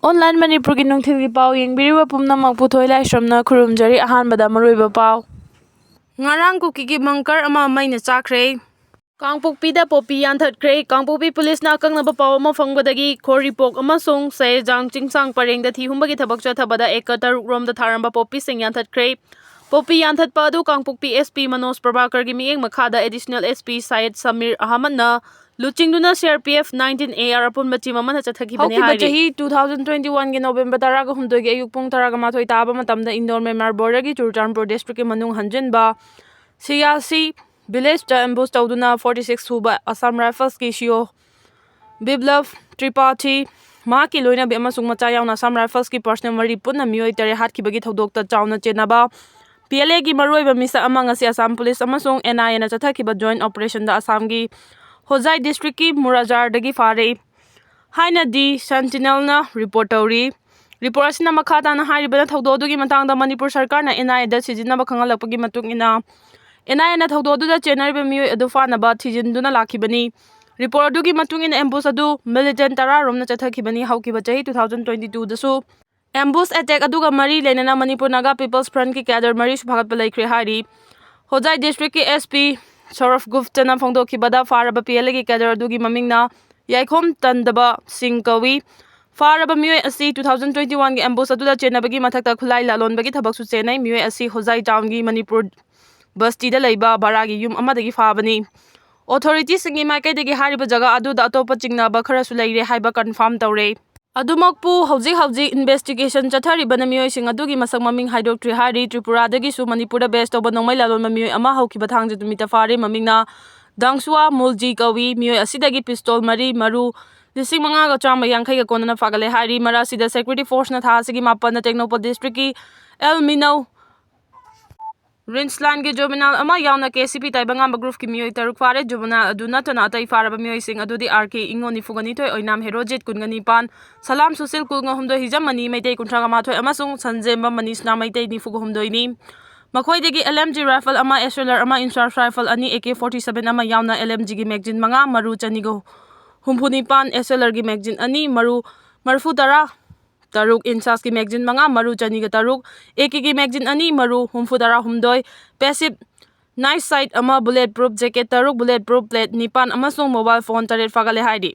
Online Manipuri nungthilgi pau yengbiriba pumnamak puthoi laisramna khurumjari ahanbada maruiba pau. Ngarang Kuki ki mangkar ama Meina Chakhre. Kangpokpida popi Hatkhiba Kangpokpi police na akangnaba pau ama fangbadagi khoripok amasung saejang chingsang parengda thihumbagi thabak chathabada eka taruk romda tharamba popi sing Hatkhiba. Popi yanthatpa adu Kangpokpi SP Manoj Prabhakar gi mieng makhada additional SP Syed Samir Ahmad na luchingduna CRPF 19 AR apun machima mana chathakibani hari chahi 2021 gi November taraga humdoi gi ayuk pung taraga mathoi taba matamda Indore Memar Border gi Churchandpur district ki manung hanjinba CRC village ta ambush tawduna 46 huba Assam Rifles ki shio Biplav Tripathi ma ki loina bi amasung macha yauna Assam Rifles ki personal mari punna mioi tare Hatkhiba gi thodokta chauna chenaba PLA gi maroiba misa amang asi Assam Police amasung NIA na chathakhiba joint operation da Assam gi Hozai district ki Murajar dagi fare haina di Sentinel na report tawri report asina makhata na haribana thawdo gi matangda Manipur sarkar na NIA da sijina ba khangalakpagi matung ina NIA na thawdo da chenariba mioi adu fana ba thijinduna lakhibani report adu gi matung ina ambush adu militant tara romna chathakibani haukiba chahi 2022 dasu ambush attack aduga mari lenana Manipur Naga People's Front ki cadre mari subhagat palaikre hari Hozai district ki SP Sharaf Gupta na phongdokhibada faraba PLA ki cadre adugi mamingna Yaikhom Tandaba Singh kawi faraba mioi asi 2021 gi ambush aduda chenabagi mathakta khulai lalonbagi thabak su chenai mioi asi Hozai town gi Manipur basti da leiba baragi yum amadagi fabani authorities singi maikaidagi hariba jaga aduda atopa chingnaba khara su leire haiba confirm tawre Adumakpu hauji investigation chatharibana mioi sing adugi masak maming haidokri hari Tripura dagi su Manipur da best toba nongmai lalon mioi ama haukiba thangje tumita fare mamingna Dangsua Mulji kawi mioi asidagi pistol mari maru lising manga ga chama yangkhai ga konana fagale hari marasida security force na thasigi mapan na Technopol district ki El Minau Rinsland ki juvenile ama yauna KCP taibanga group ki mioi taruk fare juvenile aduna tana tai faraba mioi sing adudi RK ingoni fugani toy oinam herojit kungani pan salam susil kulnga humdoi hijamani maitei kuntraga mathoi amasung sanjemba manisna maitei ni fugu humdoi ni makhoi degi LMG rifle ama SLR ama insurance rifle ani AK47 ama yauna LMG gi magazine manga maru chanigo humphuni pan SLR gi magazine ani maru marfu tara Taruk insas ki magazine manga maru chaniga taruk AK ki magazine ani maru humfu tara humdoi passive nice sight ama bulletproof jacket taruk bulletproof plate nipan amasung mobile phone taret fagale haidi